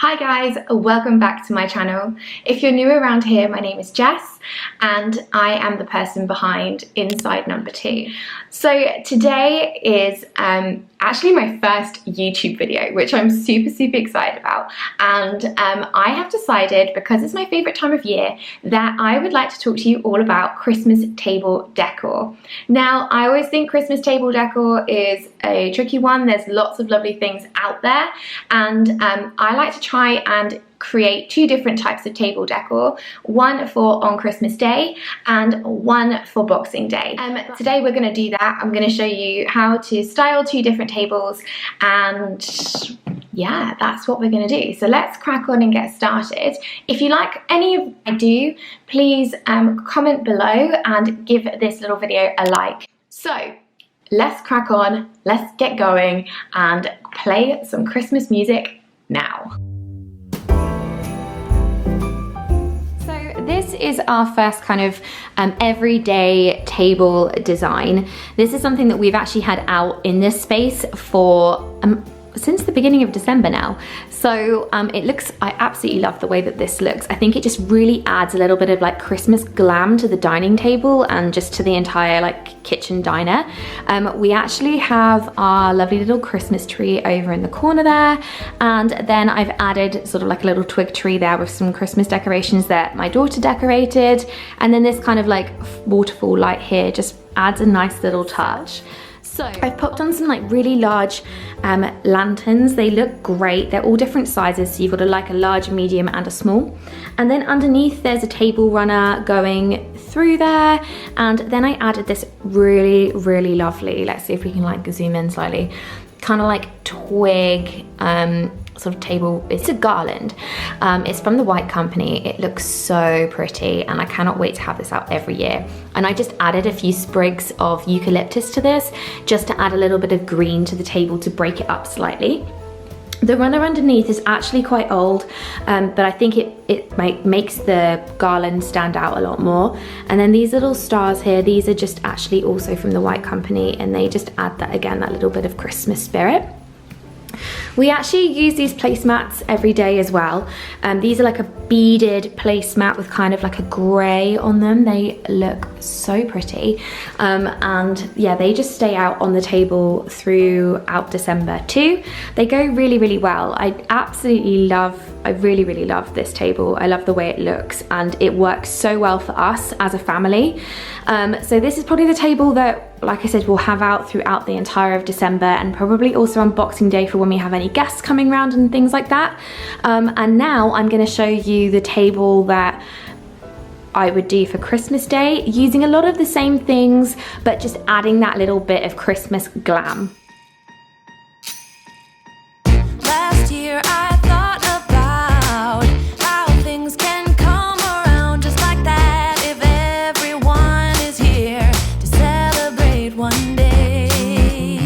Hi guys, welcome back to my channel. If you're new around here, my name is Jess and I am the person behind Inside Number 2. So today is actually my first YouTube video, which I'm super excited about, and I have decided, because it's my favourite time of year, that I would like to talk to you all about Christmas table decor. Now, I always think Christmas table decor is a tricky one. There's lots of lovely things out there, and I like to try and create two different types of table decor, one for on Christmas Day and one for Boxing Day. Today we're going to do that. I'm going to show you how to style two different tables, and yeah, that's what we're going to do. So let's crack on and get started. If you like any of I do, please comment below and give this little video a like. So let's crack on, let's get going and play some Christmas music now. This is our first kind of everyday table design. This is something that we've actually had out in this space for since the beginning of December now. So it looks, I absolutely love the way that this looks. I think it just really adds a little bit of like Christmas glam to the dining table and just to the entire like kitchen diner. We actually have our lovely little Christmas tree over in the corner there, and then I've added sort of like a little twig tree there with some Christmas decorations that my daughter decorated, and then this kind of like waterfall light here just adds a nice little touch. So I've popped on some like really large lanterns. They look great. They're all different sizes, so you've got a large, medium and a small. And then underneath there's a table runner going through there, and then I added this really lovely, let's see if we can like zoom in slightly, kind of like twig sort of table. It's a garland. It's from the White Company. It looks so pretty and I cannot wait to have this out every year. And I just added a few sprigs of eucalyptus to this just to add a little bit of green to the table to break it up slightly. The runner underneath is actually quite old, but I think it makes the garland stand out a lot more. And then these little stars here, these are just actually also from the White Company, and they just add that, again, that little bit of Christmas spirit. We actually use these placemats every day as well. These are like a beaded placemat with kind of like a grey on them. They look so pretty. And yeah, they just stay out on the table throughout December too. They go really well. I really love this table. I love the way it looks, and it works so well for us as a family. So this is probably the table that, like I said, we'll have out throughout the entire of December, and probably also on Boxing Day for when we have any guests coming around and things like that. And now I'm going to show you the table that I would do for Christmas Day, using a lot of the same things, but just adding that little bit of Christmas glam. Last year I thought about how things can come around just like that if everyone is here to celebrate one day.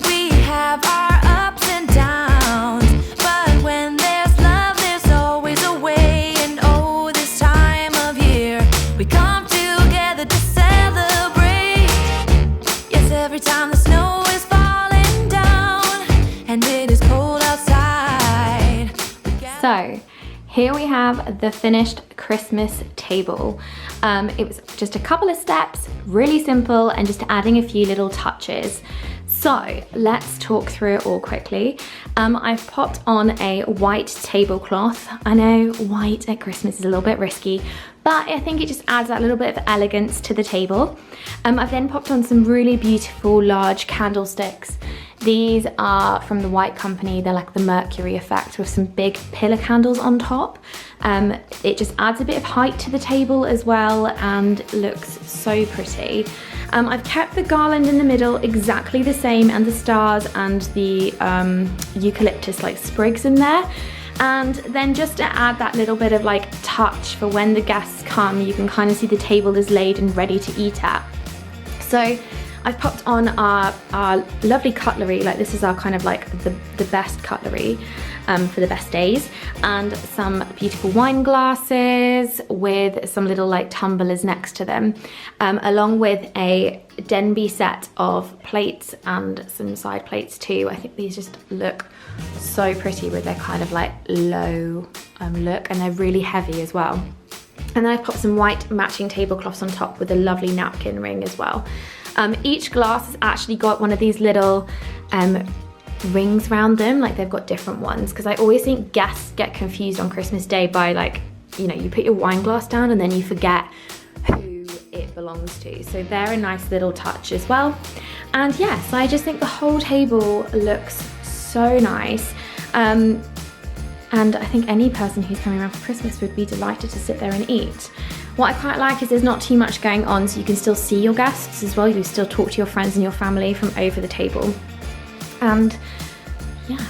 We have our ups and downs, but when there's love there's always a way. And oh, this time of year we come together to celebrate. Yes, every time the snow is falling down and it is cold outside. So here we have the finished Christmas table. It was just a couple of steps, really simple, and just adding a few little touches. So let's talk through it all quickly. I've popped on a white tablecloth. I know white at Christmas is a little bit risky, but I think it just adds that little bit of elegance to the table. I've then popped on some really beautiful large candlesticks. These are from the White Company. They're like the Mercury effect with some big pillar candles on top. It just adds a bit of height to the table as well and looks so pretty. I've kept the garland in the middle exactly the same, and the stars and the eucalyptus like sprigs in there. And then just to add that little bit of like touch for when the guests come, you can kind of see the table is laid and ready to eat at. So I've popped on our lovely cutlery. Like, this is our kind of like the best cutlery for the best days, and some beautiful wine glasses with some little like tumblers next to them, along with a Denby set of plates and some side plates too. I think these just look so pretty with their kind of like low look, and they're really heavy as well. And then I've popped some white matching tablecloths on top with a lovely napkin ring as well. Each glass has actually got one of these little rings around them, like they've got different ones, because I always think guests get confused on Christmas Day by, like, you know, you put your wine glass down and then you forget who it belongs to. So they're a nice little touch as well. And yes, I just think the whole table looks so nice. And I think any person who's coming around for Christmas would be delighted to sit there and eat. What I quite like is there's not too much going on, so you can still see your guests as well. You can still talk to your friends and your family from over the table. And yeah,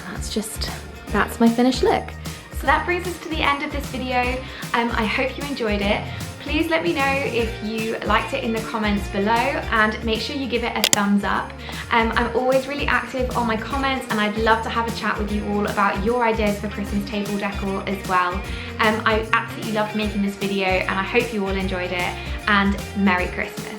that's my finished look. So that brings us to the end of this video. I hope you enjoyed it. Please let me know if you liked it in the comments below, and make sure you give it a thumbs up. I'm always really active on my comments, and I'd love to have a chat with you all about your ideas for Christmas table decor as well. I absolutely loved making this video, and I hope you all enjoyed it, and Merry Christmas.